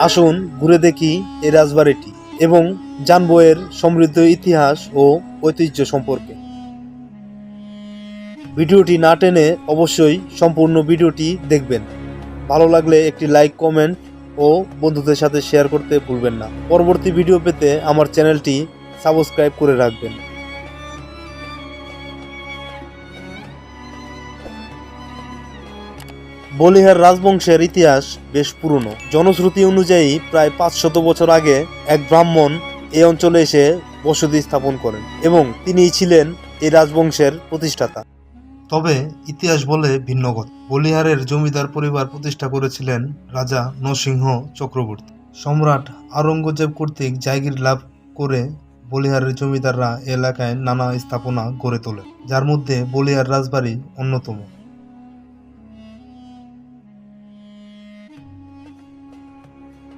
আসুন ঘুরে দেখি এই রাজবাড়িটি এবং জানবো এর সমৃদ্ধ ইতিহাস ও ঐতিহ্য সম্পর্কে। ভিডিওটি না টেনে অবশ্যই সম্পূর্ণ ভিডিওটি দেখবেন। ভালো লাগলে একটি লাইক, কমেন্ট ও বন্ধুদের সাথে শেয়ার করতে ভুলবেন না। পরবর্তী ভিডিও পেতে আমার চ্যানেলটি সাবস্ক্রাইব করে রাখবেন। বলিহার রাজবংশের ইতিহাস বেশ পুরনো। জনশ্রুতি অনুযায়ী প্রায় 500 বছর আগে এক ব্রাহ্মণ এই অঞ্চলে এসে বসতি স্থাপন করেন এবং তিনিই ছিলেন এই রাজবংশের প্রতিষ্ঠাতা। তবে ইতিহাস বলে ভিন্ন কথা। বলিহারের জমিদার পরিবার প্রতিষ্ঠা করেছিলেন রাজা নরসিংহ চক্রবর্তী। সম্রাট আওরঙ্গজেব কর্তৃক জায়গির লাভ করে বলিহারের জমিদাররা এলাকায় নানা স্থাপনা গড়ে তোলেন, যার মধ্যে বলিহার রাজবাড়ি অন্যতম।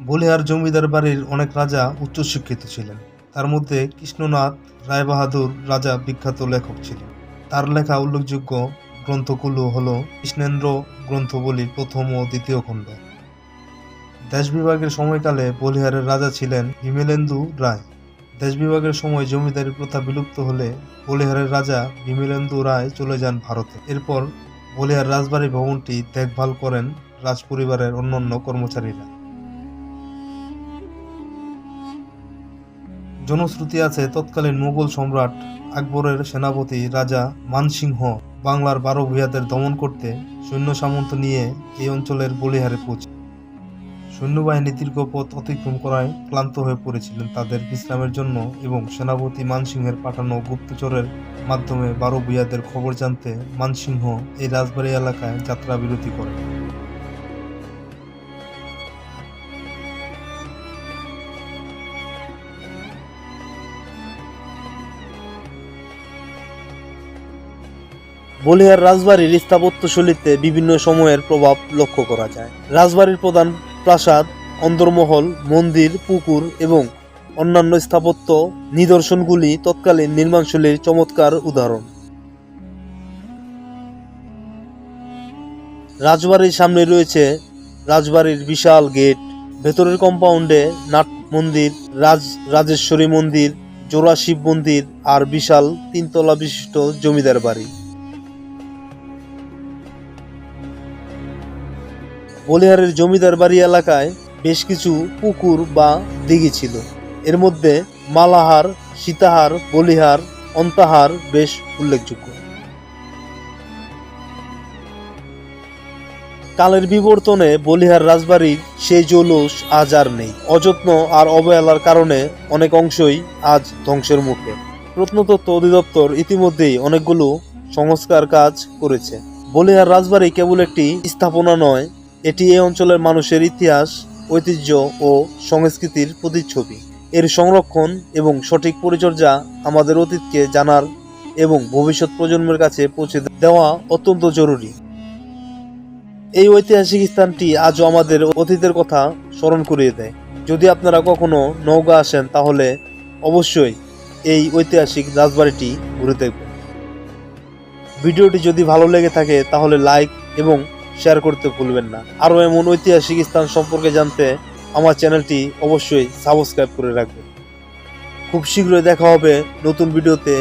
বলিহার জমিদার বাড়ির অনেক রাজা উচ্চশিক্ষিত ছিলেন। তার মধ্যে কৃষ্ণনাথ রায়বাহাদুর রাজা বিখ্যাত লেখক ছিলেন। তার লেখা উল্লেখযোগ্য গ্রন্থগুলো হল কৃষ্ণেন্দ্র গ্রন্থবলী প্রথম ও দ্বিতীয় খণ্ড। দেশ বিভাগের সময়কালে বলিহারের রাজা ছিলেন বিমলেন্দু রায়। দেশ বিভাগের সময় জমিদারি প্রথা বিলুপ্ত হলে বলিহারের রাজা বিমলেন্দু রায় চলে যান ভারতে। এরপর বলিহার রাজবাড়ি ভবনটি দেখভাল করেন রাজপরিবারের অন্যান্য কর্মচারীরা। জনশ্রুতি আছে তৎকালীন মুঘল সম্রাট আকবরের সেনাপতি রাজা মানসিংহ বাংলার 12 ভূঁইয়াদের দমন করতে সৈন্য সামন্ত নিয়ে এই অঞ্চলের বলিহারে পৌঁছে। সৈন্যবাহিনী দীর্ঘ পথ অতিক্রম করায় ক্লান্ত হয়ে পড়েছিলেন। তাদের বিশ্রামের জন্য এবং সেনাপতি মানসিংহের পাঠানো গুপ্তচরের মাধ্যমে 12 ভূঁইয়াদের খবর জানতে মানসিংহ এই রাজবাড়ি এলাকায় যাত্রা বিরতি করেন। বলিহার রাজবাড়ির স্থাপত্যশৈলীতে বিভিন্ন সময়ের প্রভাব লক্ষ্য করা যায়। রাজবাড়ির প্রধান প্রাসাদ, অন্দরমহল, মন্দির, পুকুর এবং অন্যান্য স্থাপত্য নিদর্শনগুলি তৎকালীন নির্মাণশৈলীর চমৎকার উদাহরণ। রাজবাড়ির সামনে রয়েছে রাজবাড়ির বিশাল গেট। ভেতরের কম্পাউন্ডে নাট মন্দির, রাজেশ্বরী মন্দির, জোড়া শিব মন্দির আর বিশাল 3 তলা বিশিষ্ট জমিদার বাড়ি। বলিহারের জমিদার বাড়ি এলাকায় বেশ কিছু পুকুর বা দিঘি ছিল। এর মধ্যে মালাহার, সীতাহার, বলিহার, অন্তাহার বেশ উল্লেখযোগ্য। কালের বিবর্তনে বলিহার রাজবাড়ির সেই জৌলুস আজ আর নেই। অযত্ন আর অবহেলার কারণে অনেক অংশই আজ ধ্বংসের মুখে। প্রত্নতত্ত্ব অধিদপ্তর ইতিমধ্যেই অনেকগুলো সংস্কার কাজ করেছে। বলিহার রাজবাড়ি কেবল একটি স্থাপনা নয়, এটি এই অঞ্চলের মানুষের ইতিহাস, ঐতিহ্য ও সংস্কৃতির প্রতিচ্ছবি। এর সংরক্ষণ এবং সঠিক পরিচর্যা আমাদের অতীতকে জানার এবং ভবিষ্যৎ প্রজন্মের কাছে পৌঁছে দেওয়া অত্যন্ত জরুরি। এই ঐতিহাসিক স্থানটি আজও আমাদের অতীতের কথা স্মরণ করিয়ে দেয়। যদি আপনারা কখনো নওগাঁ আসেন তাহলে অবশ্যই এই ঐতিহাসিক রাজবাড়িটি ঘুরে দেখবেন। ভিডিওটি যদি ভালো লেগে থাকে তাহলে লাইক এবং শেয়ার করতে ভুলবেন না। আরও এমন ঐতিহাসিক স্থান সম্পর্কে জানতে আমার চ্যানেলটি অবশ্যই সাবস্ক্রাইব করে রাখবেন। খুব শীঘ্রই দেখা হবে নতুন ভিডিওতে।